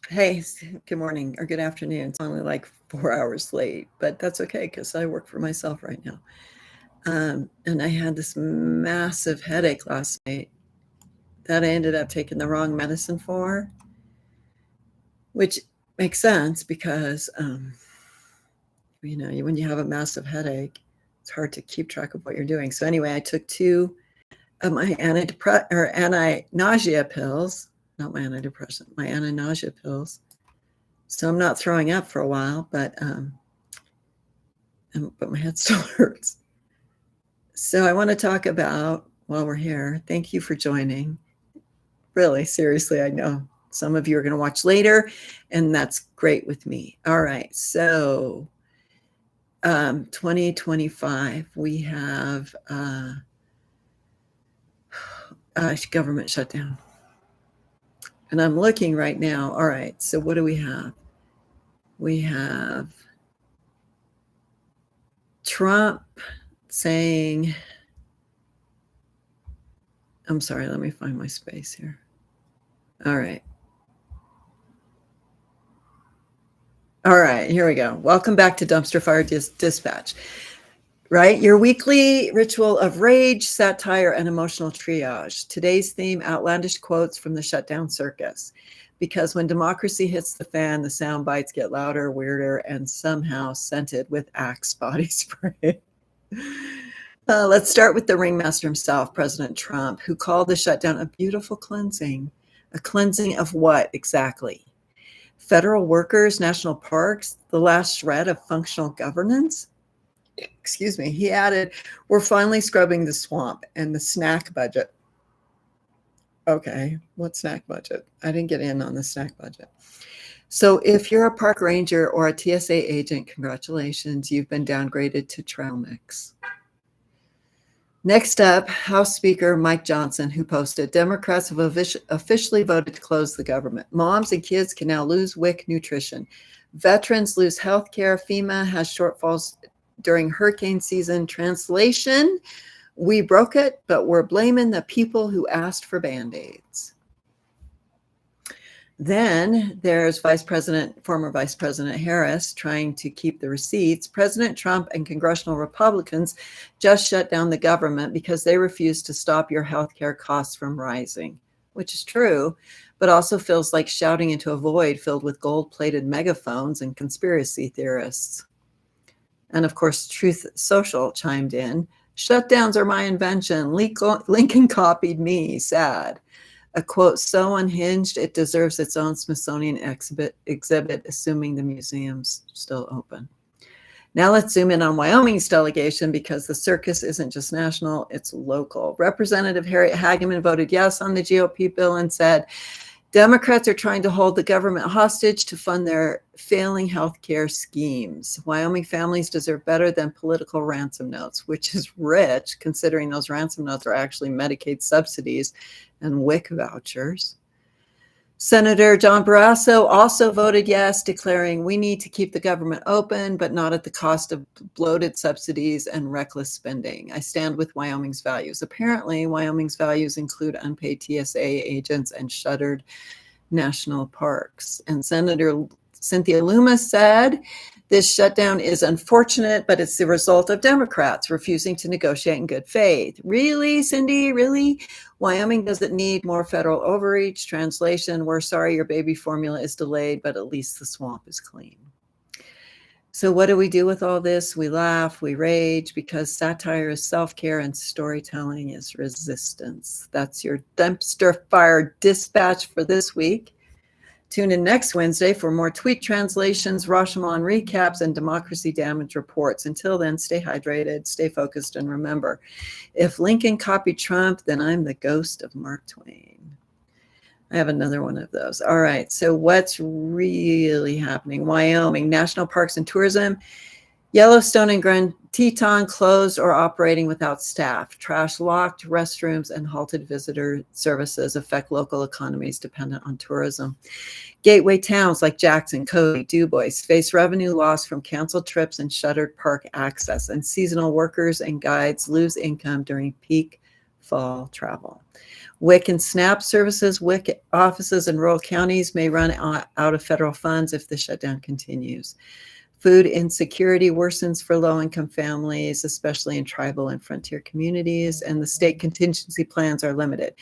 Hey, good morning or good afternoon. It's only like 4 hours late, but that's okay because I work for myself right now. And I had this massive headache last night that I ended up taking the wrong medicine for, which makes sense because, when you have a massive headache, it's hard to keep track of what you're doing. So anyway, I took two of my anti-nausea pills, not my antidepressant, my anti-nausea pills. So I'm not throwing up for a while, but my head still hurts. So I want to talk about, while we're here, thank you for joining. Really, seriously, I know some of you are going to watch later, and that's great with me. All right, so 2025, we have government shutdown. And I'm looking right now. All right, so what do we have? We have Trump saying, I'm sorry, let me find my space here. All right. All right, here we go. Welcome back to Dumpster Fire Dispatch. Right? Your weekly ritual of rage, satire, and emotional triage. Today's theme, outlandish quotes from the shutdown circus. Because when democracy hits the fan, the sound bites get louder, weirder, and somehow scented with Axe body spray. Let's start with the ringmaster himself, President Trump, who called the shutdown a beautiful cleansing. A cleansing of what exactly? Federal workers, national parks, the last shred of functional governance? Excuse me. He added, we're finally scrubbing the swamp and the snack budget. Okay, what snack budget? I didn't get in on the snack budget. So if you're a park ranger or a TSA agent, congratulations, you've been downgraded to trail mix. Next up, House Speaker Mike Johnson, who posted, Democrats have officially voted to close the government. Moms and kids can now lose WIC nutrition. Veterans lose health care. FEMA has shortfalls during hurricane season. Translation, we broke it, but we're blaming the people who asked for Band-Aids. Then there's former Vice President Harris trying to keep the receipts. President Trump and congressional Republicans just shut down the government because they refused to stop your healthcare costs from rising, which is true, but also feels like shouting into a void filled with gold-plated megaphones and conspiracy theorists. And of course, Truth Social chimed in. Shutdowns are my invention. Lincoln copied me, sad. A quote so unhinged, it deserves its own Smithsonian exhibit, assuming the museum's still open. Now let's zoom in on Wyoming's delegation because the circus isn't just national, it's local. Representative Harriet Hageman voted yes on the GOP bill and said, Democrats are trying to hold the government hostage to fund their failing healthcare schemes. Wyoming families deserve better than political ransom notes, which is rich considering those ransom notes are actually Medicaid subsidies and WIC vouchers. Senator John Barrasso also voted yes, declaring we need to keep the government open, but not at the cost of bloated subsidies and reckless spending. I stand with Wyoming's values. Apparently, Wyoming's values include unpaid TSA agents and shuttered national parks. And Senator Cynthia Lummis said, this shutdown is unfortunate, but it's the result of Democrats refusing to negotiate in good faith. Really, Cindy? Really? Wyoming doesn't need more federal overreach. Translation, we're sorry your baby formula is delayed, but at least the swamp is clean. So what do we do with all this? We laugh, we rage, because satire is self-care and storytelling is resistance. That's your Dumpster Fire Dispatch for this week. Tune in next Wednesday for more tweet translations, Rashomon recaps, and democracy damage reports. Until then, stay hydrated, stay focused, and remember, if Lincoln copied Trump, then I'm the ghost of Mark Twain. I have another one of those. All right, so what's really happening? Wyoming, National Parks and Tourism. Yellowstone and Grand Teton closed or operating without staff. Trash locked, restrooms and halted visitor services affect local economies dependent on tourism. Gateway towns like Jackson, Cody, DuBois face revenue loss from canceled trips and shuttered park access, and seasonal workers and guides lose income during peak fall travel. WIC and SNAP services, WIC offices in rural counties may run out of federal funds if the shutdown continues. Food insecurity worsens for low-income families, especially in tribal and frontier communities, and the state contingency plans are limited.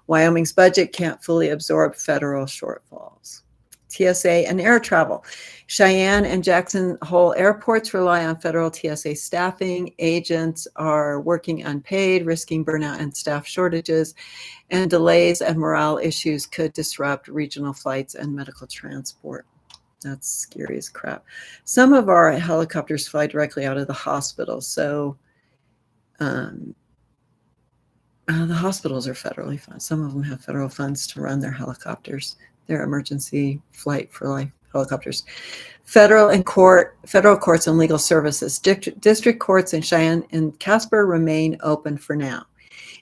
Wyoming's budget can't fully absorb federal shortfalls. TSA and air travel. Cheyenne and Jackson Hole airports rely on federal TSA staffing. Agents are working unpaid, risking burnout and staff shortages, and delays and morale issues could disrupt regional flights and medical transport. That's scary as crap. Some of our helicopters fly directly out of the hospital, so the hospitals are federally funded. Some of them have federal funds to run their helicopters, their emergency flight for life helicopters. Federal courts and legal services. District courts in Cheyenne and Casper remain open for now.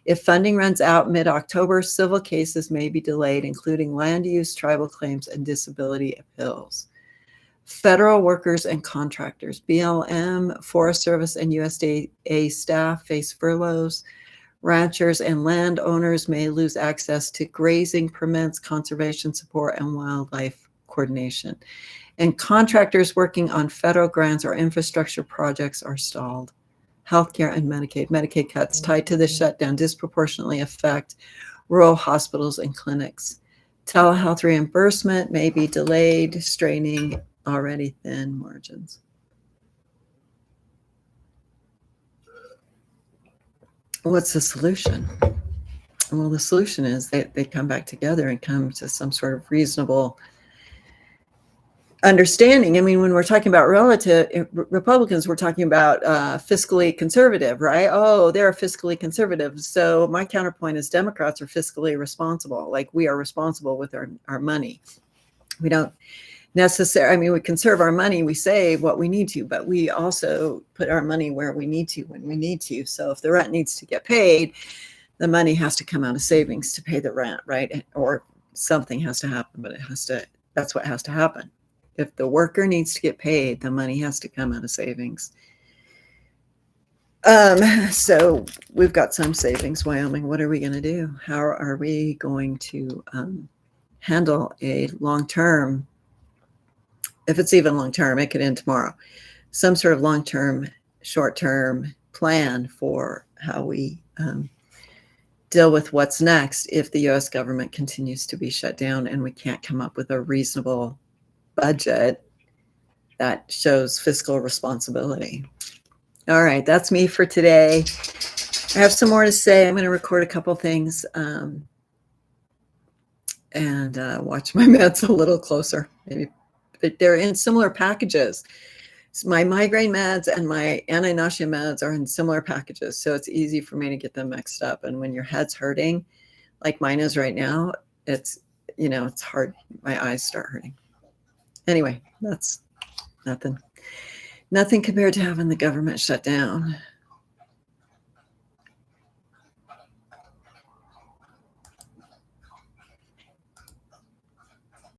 If funding runs out mid-October, civil cases may be delayed, including land use, tribal claims, and disability appeals. Federal workers and contractors. BLM, Forest Service, and USDA staff face furloughs. Ranchers and landowners may lose access to grazing permits, conservation support, and wildlife coordination. And contractors working on federal grants or infrastructure projects are stalled. Healthcare and Medicaid. Medicaid cuts tied to the shutdown disproportionately affect rural hospitals and clinics. Telehealth reimbursement may be delayed, straining already thin margins. What's the solution? Well, the solution is they come back together and come to some sort of reasonable understanding. I mean, when we're talking about Republicans, we're talking about fiscally conservative, right? Oh, they're fiscally conservative. So my counterpoint is Democrats are fiscally responsible. Like, we are responsible with our money. We don't necessarily, I mean, we conserve our money, we save what we need to, but we also put our money where we need to when we need to. So if the rent needs to get paid, the money has to come out of savings to pay the rent, right? Or something has to happen, but that's what has to happen. If the worker needs to get paid, the money has to come out of savings. So we've got some savings, Wyoming. What are we going to do? How are we going to handle a long-term, if it's even long-term, it could end tomorrow, some sort of long-term, short-term plan for how we deal with what's next if the U.S. government continues to be shut down and we can't come up with a reasonable budget that shows fiscal responsibility. All right, that's me for today. I have some more to say. I'm going to record a couple things and watch my meds a little closer. Maybe they're in similar packages. So my migraine meds and my anti-nausea meds are in similar packages, so it's easy for me to get them mixed up. And when your head's hurting, like mine is right now, it's hard. My eyes start hurting. Anyway, that's nothing compared to having the government shut down.